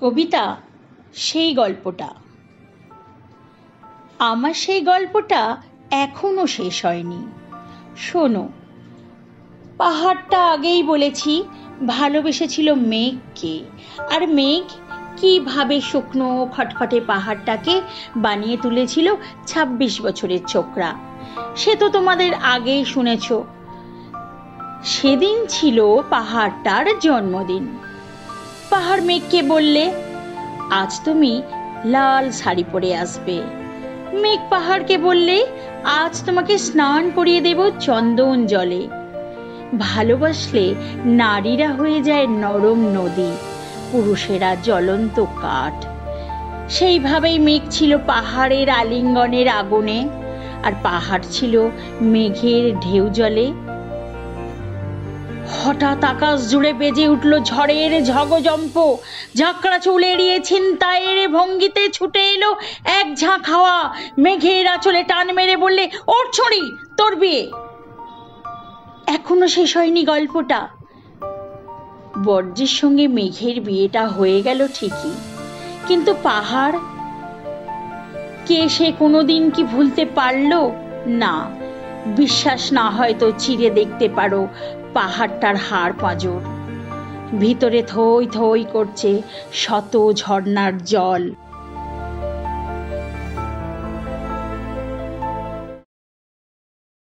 কবিতা সেই গল্পটা। আমার সেই গল্পটা এখনো শেষ হয়নি। শোনো, পাহাড়টা আগেই বলেছি ভালোবেসেছিল মেঘকে, আর মেঘ কিভাবে শুকনো খটখটে পাহাড়টাকে বানিয়ে তুলেছিল ২৬ বছরের ছোকরা, সে তো তোমাদের আগেই শুনেছ। সেদিন ছিল পাহাড়টার জন্মদিন। পাহাড় মেঘকে বললে, আজ তুমি লাল শাড়ি পরে আসবে। মেঘ পাহাড়কে বললে, আজ তোমাকে স্নান করিয়ে দেব চন্দন জলে। ভালোবাসলে নারীরা হয়ে যায় নরম নদী, পুরুষেরা জ্বলন্ত কাঠ। সেইভাবেই মেঘ ছিল পাহাড়ের আলিঙ্গনের আগুনে, আর পাহাড় ছিল মেঘের ঢেউ জলে। হঠাৎ আকাশ জুড়ে বেজে উঠল ঝড়ের ঝগজম্প। ঝাঁকড়া চুল এড়িয়ে ছিনতাইয়ের ভঙ্গিতে ছুটে এলো এক ঝাঁক হাওয়া। মেঘের আঁচলে টান মেরে বললে, ওঠ ছড়ি, তোর বিয়ে। এখনো শেষ হয়নি গল্পটা। বর্জ্যের সঙ্গে মেঘের বিয়েটা হয়ে গেল ঠিকই, কিন্তু পাহাড় কে সে কোনোদিন কি ভুলতে পারলো? না। বিশ্বাস না হয় তো চিরে দেখতে পারো পাহাড়টার হাড় পাঁজর। ভিতরে থই থই করছে শত ঝর্ণার জল।